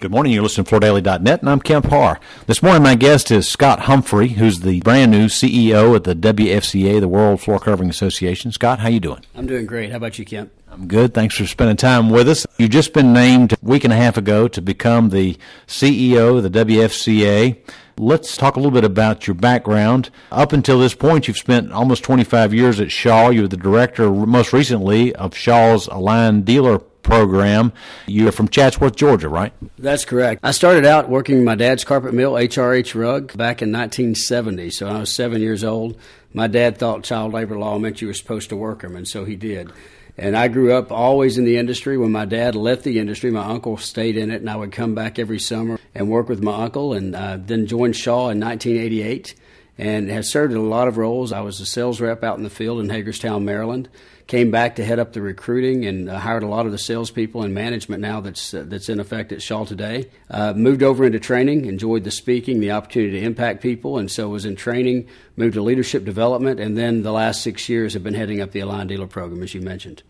Good morning. You're listening to FloorDaily.net, and I'm Kemp Harr. This morning, my guest is Scott Humphrey, who's the brand new CEO at the WFCA, the World Floor Covering Association. Scott, how you doing? I'm doing great. How about you, Kemp? I'm good. Thanks for spending time with us. You've just been named a week and a half ago to become the CEO of the WFCA. Let's talk a little bit about your background. Up until this point, you've spent almost 25 years at Shaw. You were the director, most recently, of Shaw's Aligned Dealer program. You're from Chatsworth, Georgia, right? That's correct. I started out working my dad's carpet mill, HRH Rug, back in 1970. So when I was 7 years old, my dad thought child labor law meant you were supposed to work them, and so he did. And I grew up always in the industry. When my dad left the industry, my uncle stayed in it, and I would come back every summer and work with my uncle, and then joined Shaw in 1988 and have served in a lot of roles. I was a sales rep out in the field in Hagerstown, Maryland. Came back to head up the recruiting and hired a lot of the salespeople and management now that's in effect at Shaw today. Moved over into training, enjoyed the speaking, the opportunity to impact people, and so was in training, moved to leadership development, and then the last 6 years have been heading up the Aligned Dealer program, as you mentioned.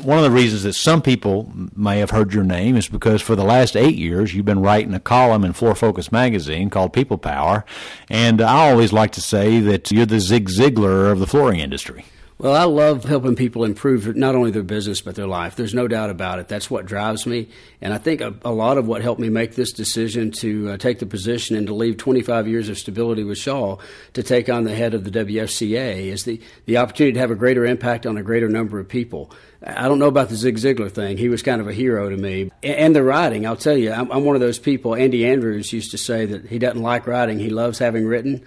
One of the reasons that some people may have heard your name is because for the last 8 years you've been writing a column in Floor Focus magazine called People Power, and I always like to say that you're the Zig Ziglar of the flooring industry. Well, I love helping people improve not only their business but their life. There's no doubt about it. That's what drives me. And I think a lot of what helped me make this decision to take the position and to leave 25 years of stability with Shaw to take on the head of the WFCA is the opportunity to have a greater impact on a greater number of people. I don't know about the Zig Ziglar thing. He was kind of a hero to me. And the writing, I'll tell you, I'm one of those people. Andy Andrews used to say that he doesn't like writing. He loves having written.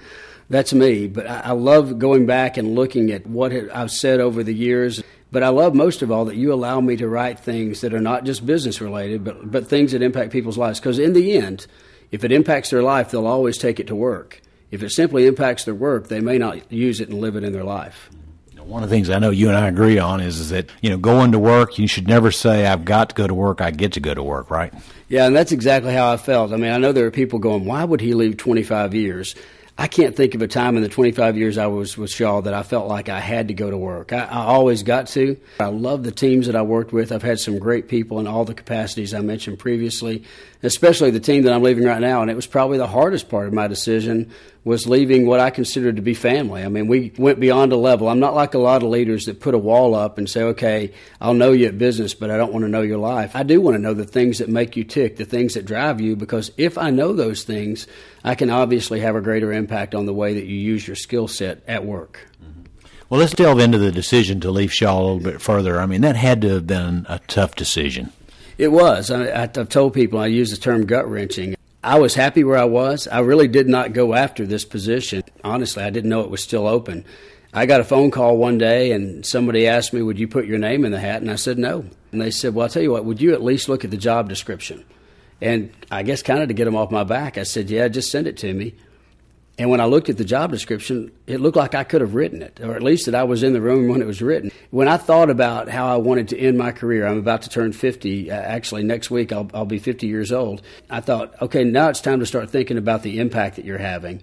That's me, but I love going back and looking at what I've said over the years. But I love most of all that you allow me to write things that are not just business related, but things that impact people's lives. Because in the end, if it impacts their life, they'll always take it to work. If it simply impacts their work, they may not use it and live it in their life. One of the things I know you and I agree on is that, going to work, you should never say, I've got to go to work, I get to go to work, right? Yeah, and that's exactly how I felt. I mean, I know there are people going, why would he leave 25 years? I can't think of a time in the 25 years I was with Shaw that I felt like I had to go to work. I always got to. I love the teams that I worked with. I've had some great people in all the capacities I mentioned previously, especially the team that I'm leaving right now. And it was probably the hardest part of my decision was leaving what I considered to be family. I mean, we went beyond a level. I'm not like a lot of leaders that put a wall up and say, okay, I'll know you at business, but I don't want to know your life. I do want to know the things that make you tick, the things that drive you, because if I know those things, I can obviously have a greater impact on the way that you use your skill set at work. Well, let's delve into the decision to leave Shaw a little bit further. I mean, that had to have been a tough decision. It was. I've told people, I use the term gut-wrenching. I was happy where I was. I really did not go after this position. Honestly, I didn't know it was still open. I got a phone call one day, and somebody asked me, would you put your name in the hat? And I said no. And they said, well, I'll tell you what, would you at least look at the job description? And I guess kind of to get them off my back, I said, yeah, just send it to me. And when I looked at the job description, it looked like I could have written it, or at least that I was in the room when it was written. When I thought about how I wanted to end my career, I'm about to turn 50. Actually, next week I'll be 50 years old. I thought, okay, now it's time to start thinking about the impact that you're having.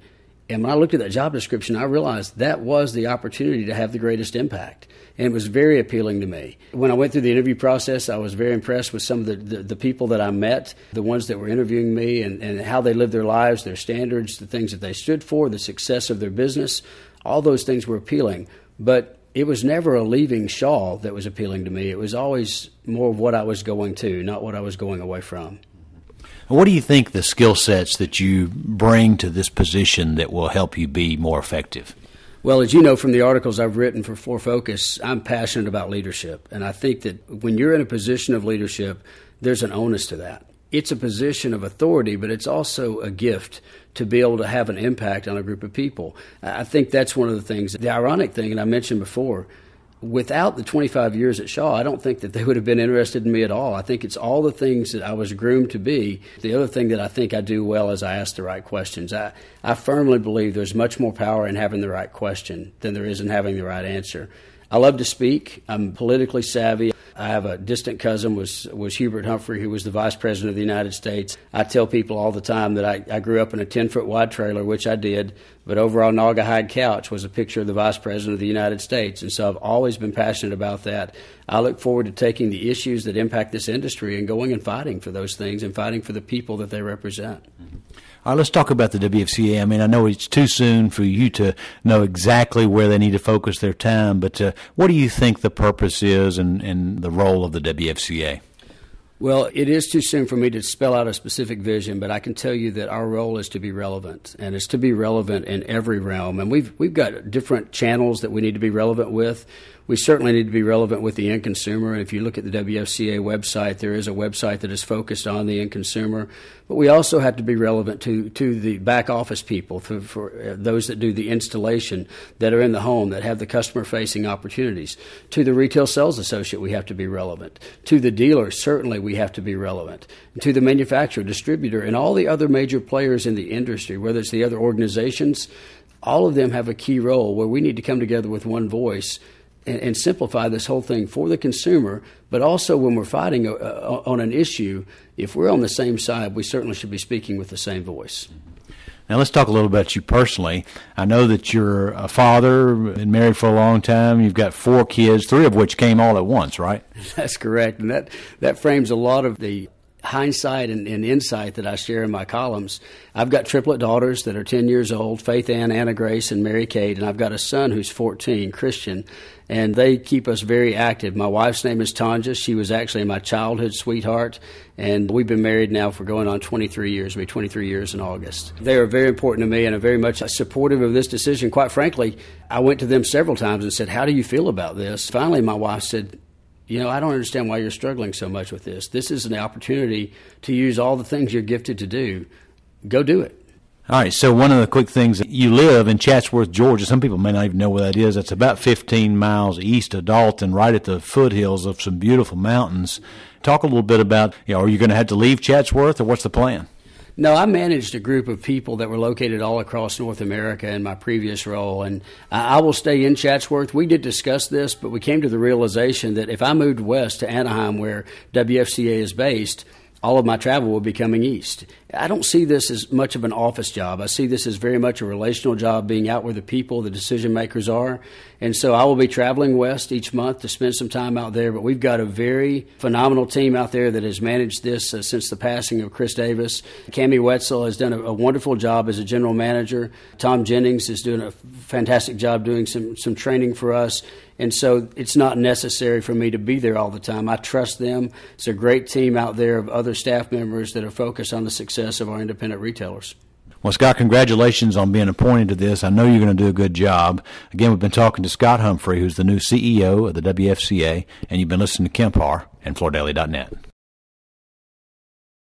And when I looked at that job description, I realized that was the opportunity to have the greatest impact. And it was very appealing to me. When I went through the interview process, I was very impressed with some of the people that I met, the ones that were interviewing me, and how they lived their lives, their standards, the things that they stood for, the success of their business. All those things were appealing. But it was never a leaving Shaw that was appealing to me. It was always more of what I was going to, not what I was going away from. What do you think the skill sets that you bring to this position that will help you be more effective? Well, as you know from the articles I've written for Floor Focus, I'm passionate about leadership. And I think that when you're in a position of leadership, there's an onus to that. It's a position of authority, but it's also a gift to be able to have an impact on a group of people. I think that's one of the things. The ironic thing, and I mentioned before, without the 25 years at Shaw, I don't think that they would have been interested in me at all. I think it's all the things that I was groomed to be. The other thing that I think I do well is I ask the right questions. I firmly believe there's much more power in having the right question than there is in having the right answer. I love to speak. I'm politically savvy. I have a distant cousin was Humphrey, who was the Vice President of the United States. I tell people all the time that I grew up in a 10-foot wide trailer, which I did, but over our Naugahyde couch was a picture of the Vice President of the United States. And so I've always been passionate about that. I look forward to taking the issues that impact this industry and going and fighting for those things and fighting for the people that they represent. All right, let's talk about the WFCA. I mean, I know it's too soon for you to know exactly where they need to focus their time, but what do you think the purpose is and the role of the WFCA? Well, it is too soon for me to spell out a specific vision, but I can tell you that our role is to be relevant, and it's to be relevant in every realm. And we've got different channels that we need to be relevant with. We certainly need to be relevant with the end consumer. And if you look at the WFCA website, there is a website that is focused on the end consumer. But we also have to be relevant to the back office people, for those that do the installation, that are in the home, that have the customer-facing opportunities. To the retail sales associate, we have to be relevant. To the dealer, certainly we have to be relevant. And to the manufacturer, distributor, and all the other major players in the industry, whether it's the other organizations, all of them have a key role where we need to come together with one voice and simplify this whole thing for the consumer, but also when we're fighting on an issue, if we're on the same side, we certainly should be speaking with the same voice. Now let's talk a little about you personally. I know that you're a father, been married for a long time. You've got 4 kids, 3 of which came all at once, right? That's correct, and that frames a lot of the hindsight and insight that I share in my columns. I've got triplet daughters that are 10 years old, Faith Ann, Anna Grace, and Mary Kate, and I've got a son who's 14, Christian, and they keep us very active. My wife's name is Tanja. She was actually my childhood sweetheart, and we've been married now for going on 23 years. It'll be 23 years in August. They are very important to me and are very much supportive of this decision. Quite frankly, I went to them several times and said, how do you feel about this? Finally, my wife said, you know, I don't understand why you're struggling so much with this. This is an opportunity to use all the things you're gifted to do. Go do it. All right, so one of the quick things, you live in Chatsworth, Georgia. Some people may not even know where that is. It's about 15 miles east of Dalton, right at the foothills of some beautiful mountains. Talk a little bit about, are you going to have to leave Chatsworth, or what's the plan? No, I managed a group of people that were located all across North America in my previous role, and I will stay in Chatsworth. We did discuss this, but we came to the realization that if I moved west to Anaheim, where WFCA is based, all of my travel will be coming east. I don't see this as much of an office job. I see this as very much a relational job, being out where the people, the decision makers are. And so I will be traveling west each month to spend some time out there. But we've got a very phenomenal team out there that has managed this since the passing of Chris Davis. Cammie Wetzel has done a wonderful job as a general manager. Tom Jennings is doing a fantastic job doing some training for us. And so it's not necessary for me to be there all the time. I trust them. It's a great team out there of other staff members that are focused on the success of our independent retailers. Well, Scott, congratulations on being appointed to this. I know you're going to do a good job. Again, we've been talking to Scott Humphrey, who's the new CEO of the WFCA, and you've been listening to Kemp Harr and FloorDaily.net.